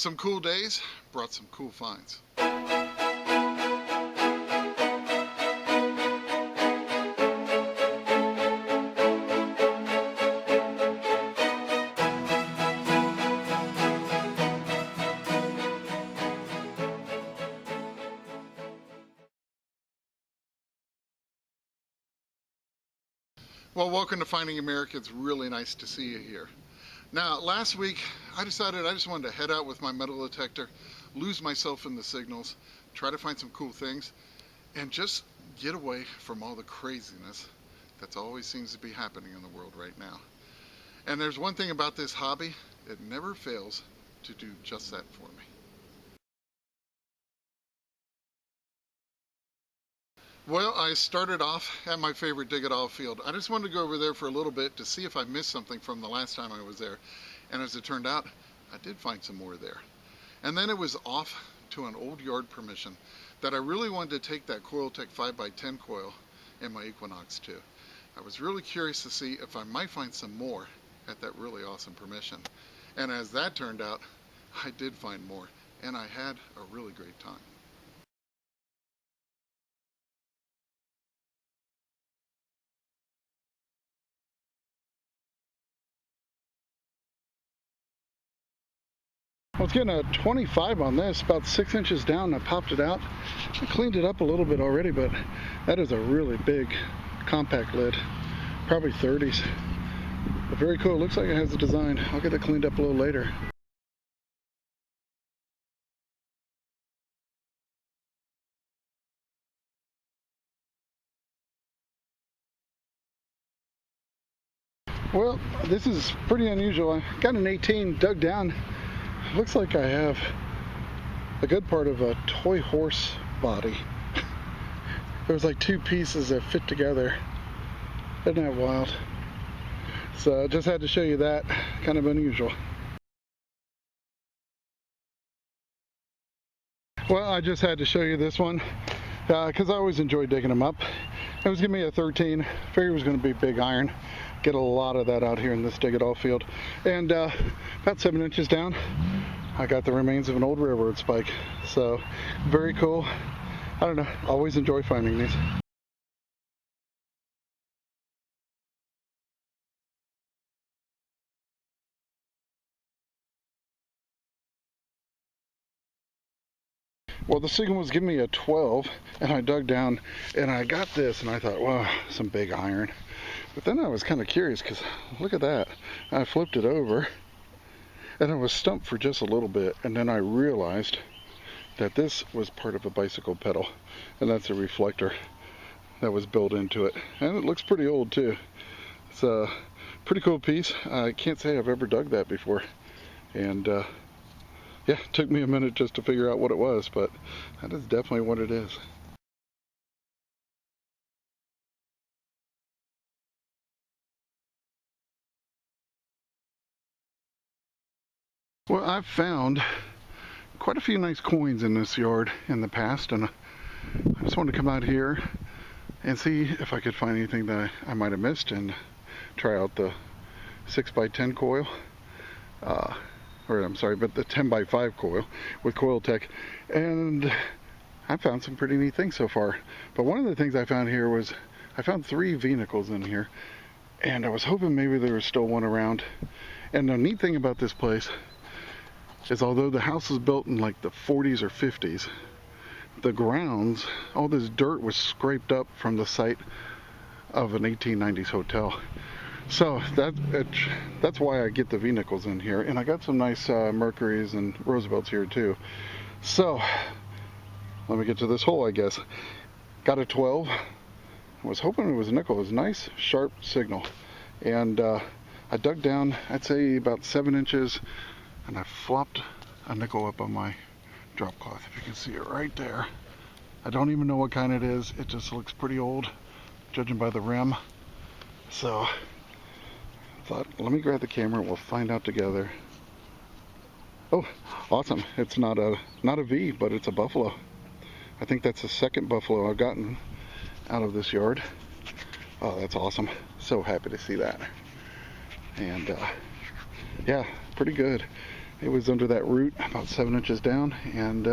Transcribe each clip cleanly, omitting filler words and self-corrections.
Some cool days brought some cool finds. Well, welcome to Finding America. It's really nice to see you here. Now, last week, I decided I just wanted to head out with my metal detector, lose myself in the signals, try to find some cool things, and just get away from all the craziness that always seems to be happening in the world right now. And there's one thing about this hobby, it never fails to do just that for me. Well, I started off at my favorite dig-it-all field. I just wanted to go over there for a little bit to see if I missed something from the last time I was there. And as it turned out, I did find some more there. And then it was off to an old yard permission that I really wanted to take that Coiltech 5x10 coil in my Equinox to. I was really curious to see if I might find some more at that really awesome permission. And as that turned out, I did find more, and I had a really great time. I was getting a 25 on this, about 6 inches down. I popped it out. I cleaned it up a little bit already, but that is a really big compact lid, probably 30s. But very cool. It looks like it has a design. I'll get it cleaned up a little later. Well, this is pretty unusual. I got an 18 dug down. Looks like I have a good part of a toy horse body. There's like two pieces that fit together. Isn't that wild? So I just had to show you that. Kind of unusual. Well, I just had to show you this one because I always enjoy digging them up. It was giving me a 13. Figured it was going to be big iron. Get a lot of that out here in this dig-it-all field. And about 7 inches down, I got the remains of an old railroad spike. So very cool. I don't know, always enjoy finding these. Well, the signal was giving me a 12, and I dug down and I got this, and I thought, wow, some big iron. But then I was kind of curious because look at that. I flipped it over and I was stumped for just a little bit, and then I realized that this was part of a bicycle pedal, and that's a reflector that was built into it. And it looks pretty old too. It's a pretty cool piece. I can't say I've ever dug that before. And yeah, it took me a minute just to figure out what it was, but that is definitely what it is. Well, I've found quite a few nice coins in this yard in the past, and I just wanted to come out here and see if I could find anything that I might have missed and try out the 6x10 coil, or I'm sorry, but the 10x5 coil with Coiltech. And I found some pretty neat things so far. But one of the things I found here was I found 3 V-nickels in here, and I was hoping maybe there was still one around. And the neat thing about this place is although the house was built in like the 40s or 50s, the grounds, all this dirt was scraped up from the site of an 1890s hotel. So that's why I get the V-nickels in here. And I got some nice Mercuries and Roosevelts here too. So let me get to this hole, I guess. Got a 12. I was hoping it was a nickel. It was a nice sharp signal. And I dug down, I'd say about 7 inches, and I flopped a nickel up on my drop cloth. If you can see it right there. I don't even know what kind it is. It just looks pretty old, judging by the rim. So I thought, let me grab the camera and we'll find out together. Oh, awesome. It's not a V, but it's a buffalo. I think that's the second buffalo I've gotten out of this yard. Oh, that's awesome. So happy to see that. And yeah, pretty good. It was under that root about 7 inches down, and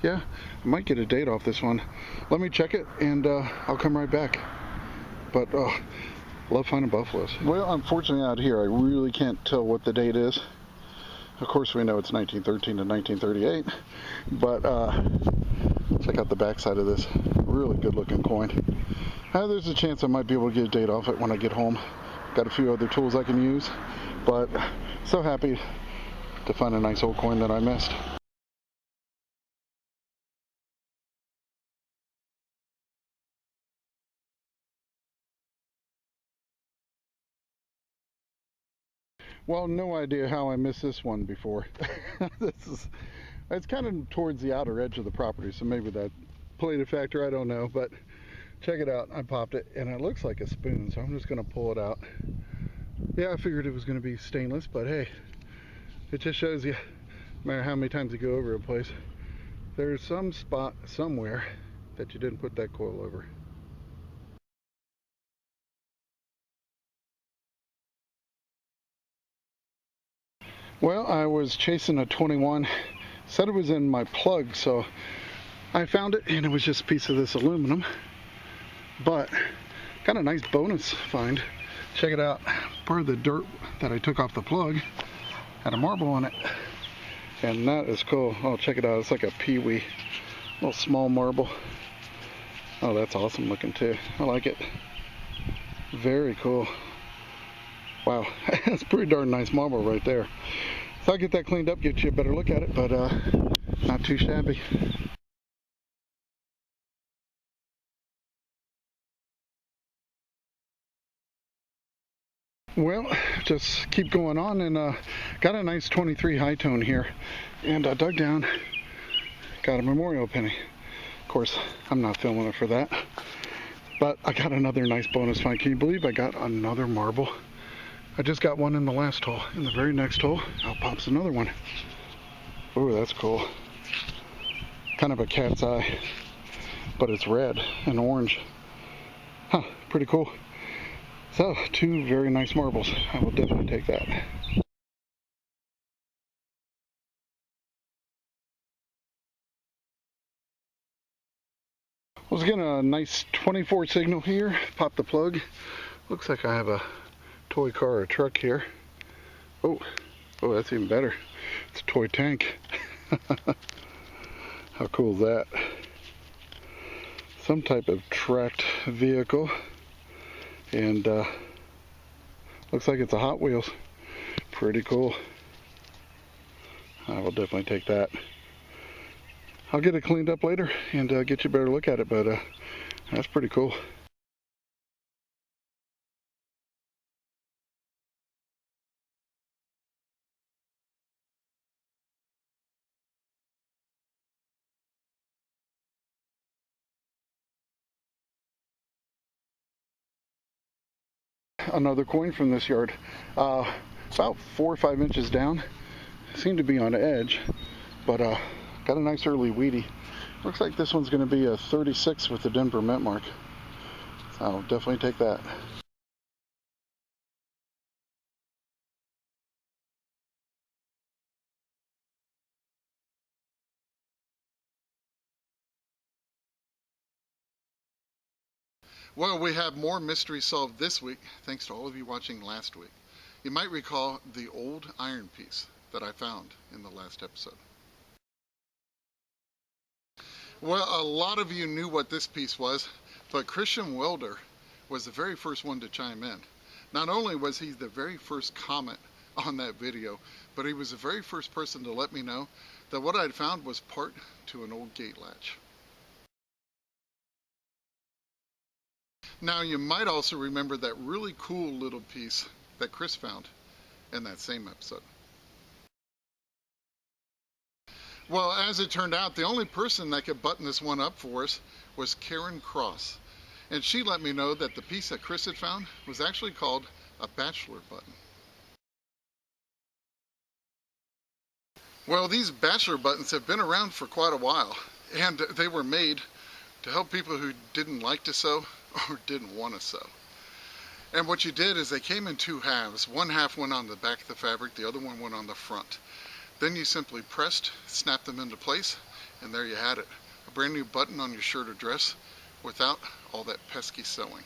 yeah, I might get a date off this one. Let me check it, and I'll come right back. But love finding buffaloes. Well, unfortunately out here I really can't tell what the date is. Of course we know it's 1913 to 1938, but check out the backside of this. Really good looking coin. There's a chance I might be able to get a date off it when I get home. Got a few other tools I can use, but so happy to find a nice old coin that I missed. Well, no idea how I missed this one before. It's kind of towards the outer edge of the property, so maybe that played a factor, I don't know, but check it out. I popped it and it looks like a spoon, so I'm just going to pull it out. Yeah, I figured it was going to be stainless, but hey, it just shows you, no matter how many times you go over a place, there's some spot somewhere that you didn't put that coil over. Well, I was chasing a 21, said it was in my plug, so I found it, and it was just a piece of this aluminum, but got a nice bonus find. Check it out. Part of the dirt that I took off the plug had a marble on it, and that is cool. Oh, check it out. It's like a peewee, little small marble. Oh, that's awesome looking too. I like it. Very cool. Wow, that's pretty darn nice marble right there. So I'll get that cleaned up, get you a better look at it, but not too shabby. Well, just keep going on, and got a nice 23 high tone here, and I dug down, got a memorial penny. Of course, I'm not filming it for that, but I got another nice bonus find. Can you believe I got another marble? I just got one in the last hole. In the very next hole, out pops another one. Oh, that's cool. Kind of a cat's eye, but it's red and orange. Huh, pretty cool. So, 2 very nice marbles. I will definitely take that. Let's get a nice 24 signal here. Pop the plug. Looks like I have a toy car or truck here. Oh, that's even better. It's a toy tank. How cool is that? Some type of tracked vehicle, and looks like it's a Hot Wheels. Pretty cool. I will definitely take that. I'll get it cleaned up later and get you a better look at it, but that's pretty cool. Another coin from this yard, about 4 or 5 inches down. Seemed to be on edge, but got a nice early wheatie. Looks like this one's going to be a 36 with the Denver mint mark, so I'll definitely take that. Well, we have more mysteries solved this week, thanks to all of you watching last week. You might recall the old iron piece that I found in the last episode. Well, a lot of you knew what this piece was, but Christian Welder was the very first one to chime in. Not only was he the very first comment on that video, but he was the very first person to let me know that what I'd found was part to an old gate latch. Now, you might also remember that really cool little piece that Chris found in that same episode. Well, as it turned out, the only person that could button this one up for us was Karen Cross. And she let me know that the piece that Chris had found was actually called a bachelor button. Well, these bachelor buttons have been around for quite a while, and they were made to help people who didn't like to sew or didn't want to sew. And what you did is they came in two halves. One half went on the back of the fabric, the other one went on the front. Then you simply pressed, snapped them into place, and there you had it. A brand new button on your shirt or dress without all that pesky sewing.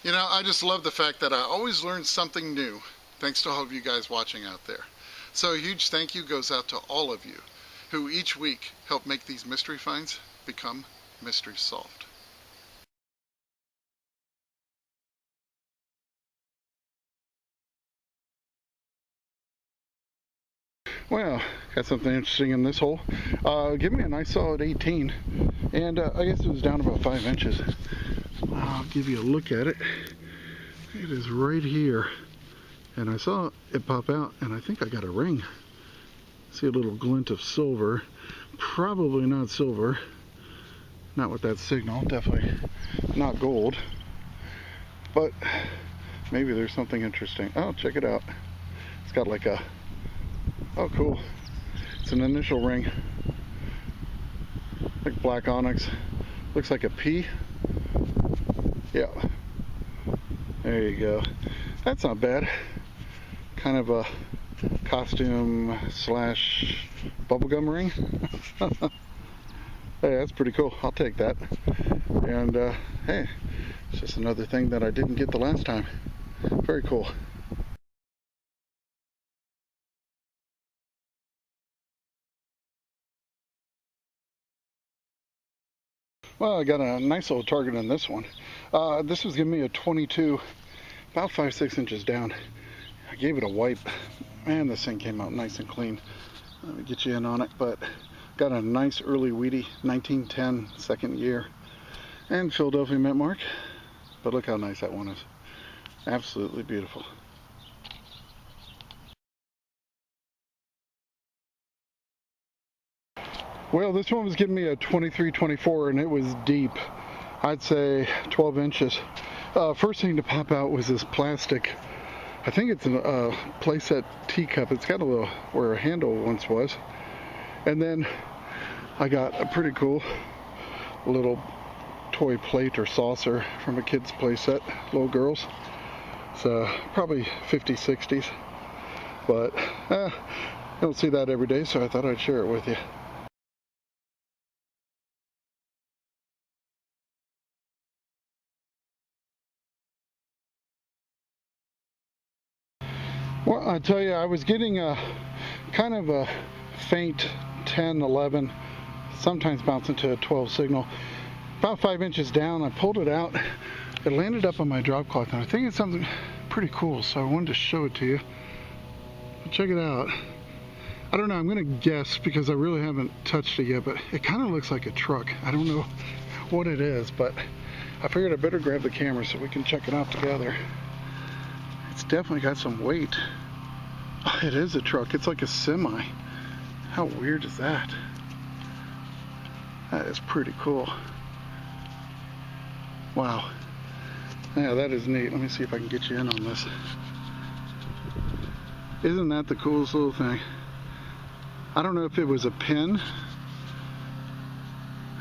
You know, I just love the fact that I always learn something new, thanks to all of you guys watching out there. So a huge thank you goes out to all of you who each week help make these mystery finds become mystery solved. Well, got something interesting in this hole. Give me a nice solid 18, and I guess it was down about 5 inches. I'll give you a look at it. It is right here, and I saw it pop out, and I think I got a ring. See a little glint of silver. Probably not silver. Not with that signal. Definitely not gold. But maybe there's something interesting. Oh, check it out. It's got like a... Oh, cool. It's an initial ring. Like black onyx. Looks like a P. Yeah. There you go. That's not bad. Kind of a costume slash bubblegum ring. Hey, that's pretty cool. I'll take that. And hey, it's just another thing that I didn't get the last time. Very cool. Well, I got a nice little target on this one. This was giving me a 22, about 5-6 inches down. I gave it a wipe. Man, this thing came out nice and clean. Let me get you in on it, but got a nice early wheatie, 1910, second year, and Philadelphia mint mark. But look how nice that one is. Absolutely beautiful. Well, this one was giving me a 23-24, and it was deep. I'd say 12 inches. First thing to pop out was this plastic. I think it's a playset teacup. It's got a little where a handle once was. And then I got a pretty cool little toy plate or saucer from a kid's playset, little girls. So probably 50s, 60s. But I don't see that every day, so I thought I'd share it with you. Well, I tell you, I was getting a kind of a faint 10, 11, sometimes bouncing to a 12 signal. About 5 inches down, I pulled it out. It landed up on my drop cloth, and I think it's something pretty cool, so I wanted to show it to you. Check it out. I don't know, I'm gonna guess because I really haven't touched it yet, but it kind of looks like a truck. I don't know what it is, but I figured I better grab the camera so we can check it out together. It's definitely got some weight. Oh, it is a truck. It's like a semi. How weird is that? That is pretty cool. Wow. Yeah, that is neat. Let me see if I can get you in on this. Isn't that the coolest little thing? I don't know if it was a pin.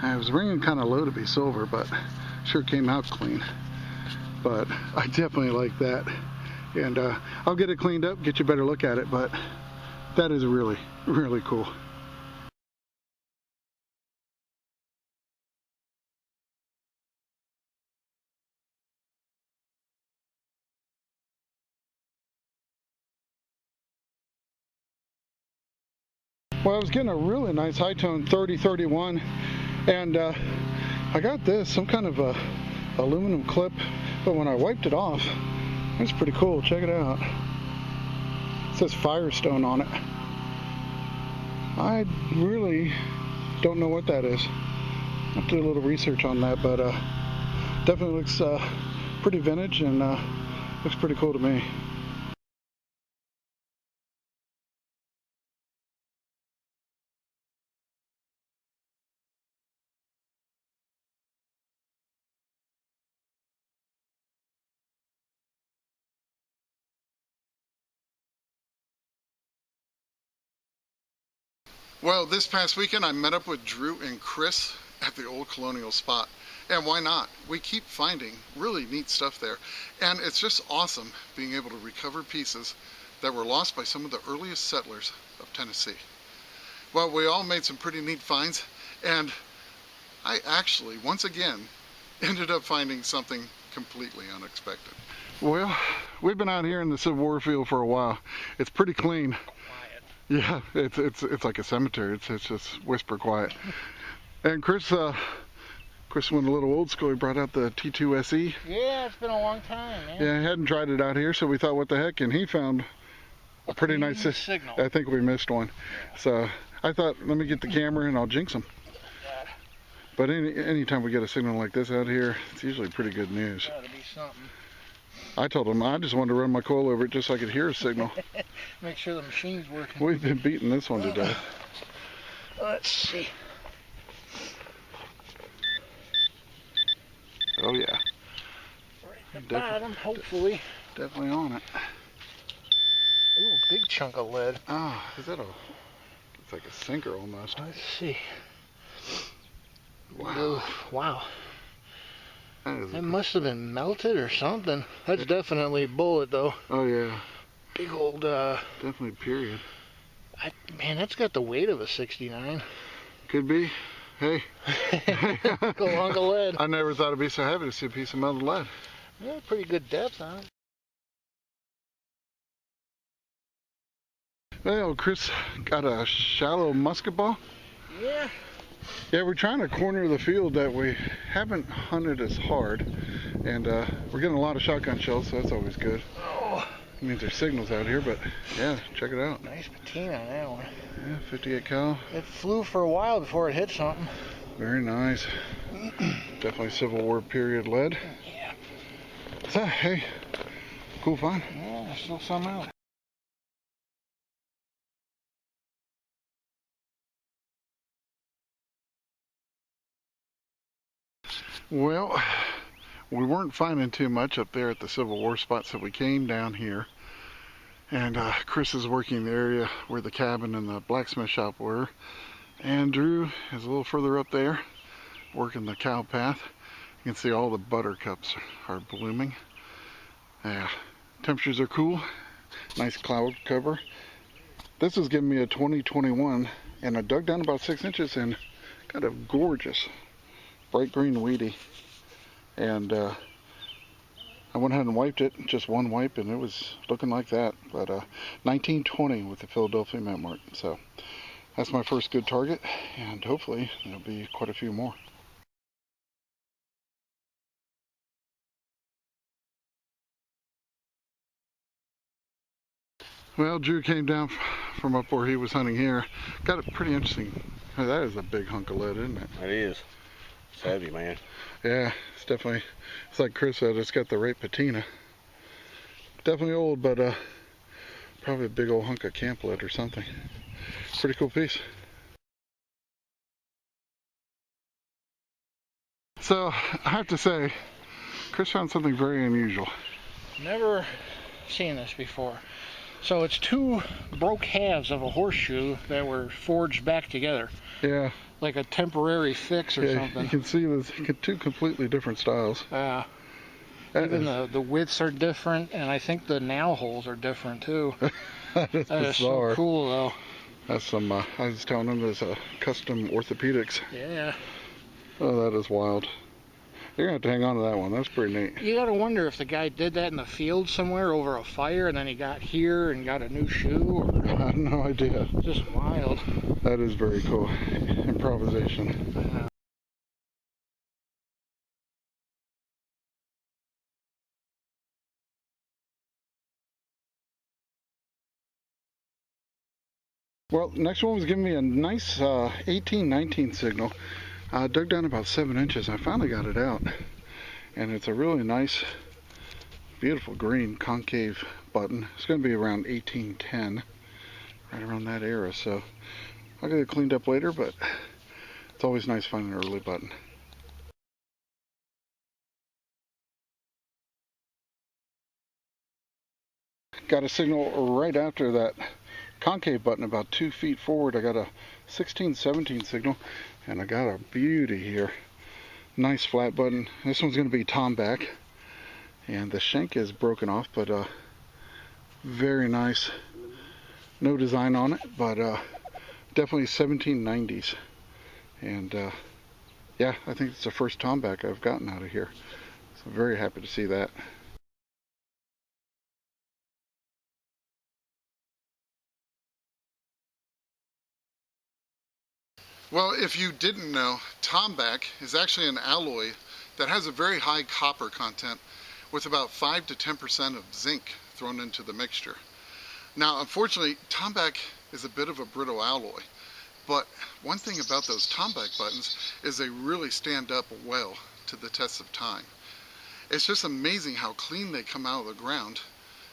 I was ringing kind of low to be silver, but sure came out clean. But I definitely like that. And I'll get it cleaned up, get you a better look at it, but that is really, really cool. Well, I was getting a really nice high tone 30-31, and I got this, some kind of a aluminum clip, but when I wiped it off, it's pretty cool. Check it out. It says Firestone on it. I really don't know what that is. I'll have to do a little research on that, but definitely looks pretty vintage and looks pretty cool to me. Well, this past weekend I met up with Drew and Chris at the old Colonial spot. And why not? We keep finding really neat stuff there. And it's just awesome being able to recover pieces that were lost by some of the earliest settlers of Tennessee. Well, we all made some pretty neat finds, and I actually, once again, ended up finding something completely unexpected. Well, we've been out here in the Civil War field for a while. It's pretty clean. Quiet. Yeah, it's like a cemetery. It's just whisper quiet. And Chris went a little old school. He brought out the T2 SE. Yeah, it's been a long time, man. Yeah, I hadn't tried it out here, so we thought, what the heck? And he found a pretty nice signal. I think we missed one. Yeah. So I thought, let me get the camera and I'll jinx them. Yeah. But anytime we get a signal like this out here, it's usually pretty good news. Gotta be something. I told him I just wanted to run my coil over it just so I could hear a signal. Make sure the machine's working. We've been beating this one to death. Let's see. Oh yeah. Right at the bottom, hopefully. Definitely on it. Ooh, big chunk of lead. Ah, is that it's like a sinker almost. Let's see. Wow. Wow. That must have been melted or something. That's definitely a bullet though. Oh yeah. Big old Definitely period. Man, that's got the weight of a 69. Could be. Hey. Go hunk of lead. I never thought it'd be so heavy to see a piece of melted lead. Yeah, pretty good depth on it. Well, Chris got a shallow musket ball. Yeah. Yeah, we're trying to corner the field that we haven't hunted as hard, and we're getting a lot of shotgun shells, so that's always good. Oh. It means there's signals out here, but yeah, check it out. Nice patina on that one. Yeah, 58 cal. It flew for a while before it hit something. Very nice. Definitely Civil War period lead. Yeah. So, hey, cool find. Yeah, there's still some out. Well, we weren't finding too much up there at the Civil War spot, so we came down here. And Chris is working the area where the cabin and the blacksmith shop were. And Drew is a little further up there, working the cow path. You can see all the buttercups are blooming. Yeah, temperatures are cool. Nice cloud cover. This is giving me a 2021, and I dug down about 6 inches and got a gorgeous bright green wheatie. And I went ahead and wiped it, just one wipe, and it was looking like that. But 1920 with the Philadelphia mint mark. So that's my first good target, and hopefully there'll be quite a few more. Well, Drew came down from up where he was hunting here. Got it pretty interesting. That is a big hunk of lead, isn't it? It is. It's heavy, man. Yeah, it's definitely, it's like Chris said, it's got the right patina. Definitely old, but probably a big old hunk of camp lead or something. Pretty cool piece. So, I have to say, Chris found something very unusual. Never seen this before. So it's two broke halves of a horseshoe that were forged back together. Yeah. Like a temporary fix or something. You can see there's two completely different styles. Even the widths are different, and I think the nail holes are different too. That is so cool though. That's some, I was telling him there's custom orthopedics. Yeah. Oh, that is wild. You're going to have to hang on to that one. That's pretty neat. You got to wonder if the guy did that in the field somewhere over a fire, and then he got here and got a new shoe. Or... I have no idea. Just wild. That is very cool. Improvisation. Well, next one was giving me a nice 18-19 signal. I dug down about 7 inches. I finally got it out. And it's a really nice, beautiful green concave button. It's going to be around 1810, right around that era. So I'll get it cleaned up later, but it's always nice finding an early button. Got a signal right after that concave button about 2 feet forward. I got a 16-17 signal, and I got a beauty here. Nice flat button. This one's going to be tomback, and the shank is broken off, but very nice. No design on it, but definitely 1790s. And yeah, I think it's the first tomback I've gotten out of here. So I'm very happy to see that. Well, if you didn't know, tomback is actually an alloy that has a very high copper content with about 5 to 10% of zinc thrown into the mixture. Now, unfortunately, tomback is a bit of a brittle alloy, but one thing about those tomback buttons is they really stand up well to the test of time. It's just amazing how clean they come out of the ground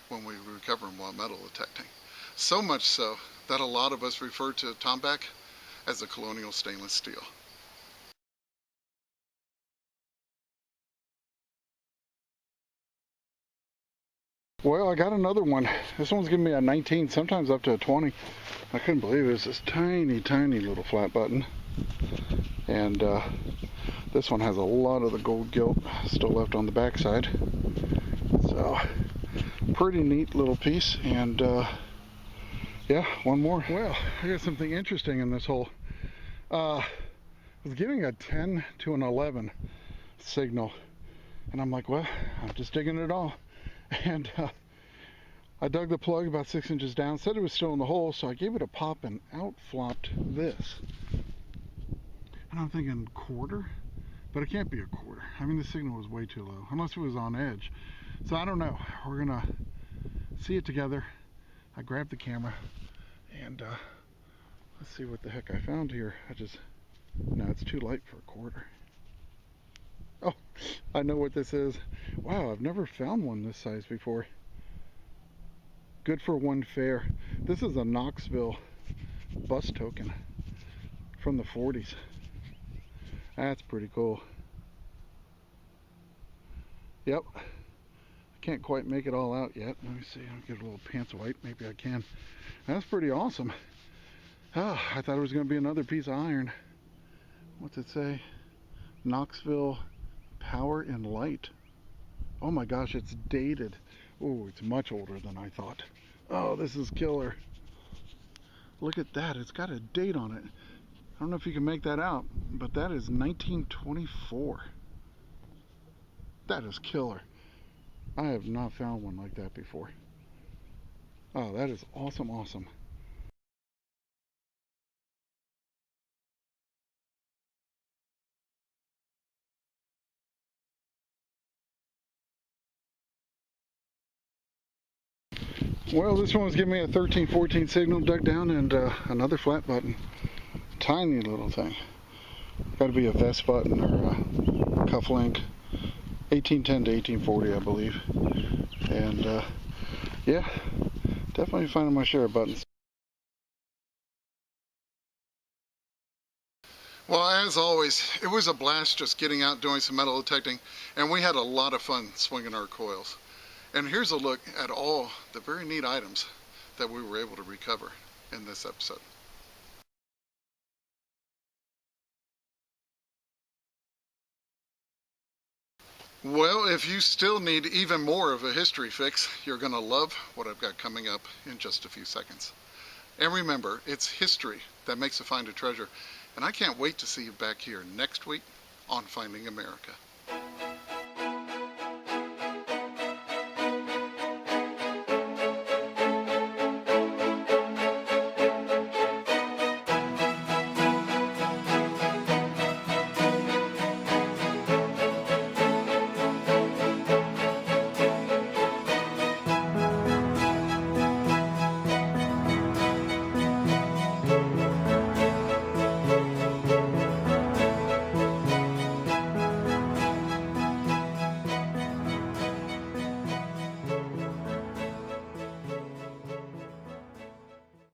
when we recover them while metal detecting. So much so that a lot of us refer to tomback as a Colonial stainless steel. Well, I got another one. This one's giving me a 19, sometimes up to a 20. I couldn't believe it. It's this tiny, tiny little flat button. And this one has a lot of the gold gilt still left on the backside. So, pretty neat little piece. And yeah, one more. Well, I got something interesting in this hole. I was getting a 10 to an 11 signal, and I'm like, well, I'm just digging it all. And I dug the plug about 6 inches down, said it was still in the hole, so I gave it a pop and out flopped this. And I'm thinking quarter, but it can't be a quarter. I mean, the signal was way too low, unless it was on edge. So I don't know. We're gonna see it together. I grabbed the camera and let's see what the heck I found here. No, it's too light for a quarter. Oh, I know what this is. Wow, I've never found one this size before. Good for one fair. This is a Knoxville bus token from the 40s. That's pretty cool. Yep. I can't quite make it all out yet. Let me see. I'll get a little pants white. Maybe I can. That's pretty awesome. Oh, I thought it was going to be another piece of iron. What's it say? Knoxville Power and Light. Oh my gosh, it's dated. Oh, it's much older than I thought. Oh, this is killer. Look at that. It's got a date on it. I don't know if you can make that out, but that is 1924. That is killer. I have not found one like that before. Oh, that is awesome, awesome. Well, this one was giving me a 13-14 signal, dug down, and another flat button. Tiny little thing. Got to be a vest button or a cuff link. 1810 to 1840, I believe. And yeah, definitely finding my share of buttons. Well, as always, it was a blast just getting out doing some metal detecting, and we had a lot of fun swinging our coils. And here's a look at all the very neat items that we were able to recover in this episode. Well, if you still need even more of a history fix, you're going to love what I've got coming up in just a few seconds. And remember, it's history that makes a find a treasure, and I can't wait to see you back here next week on Finding America.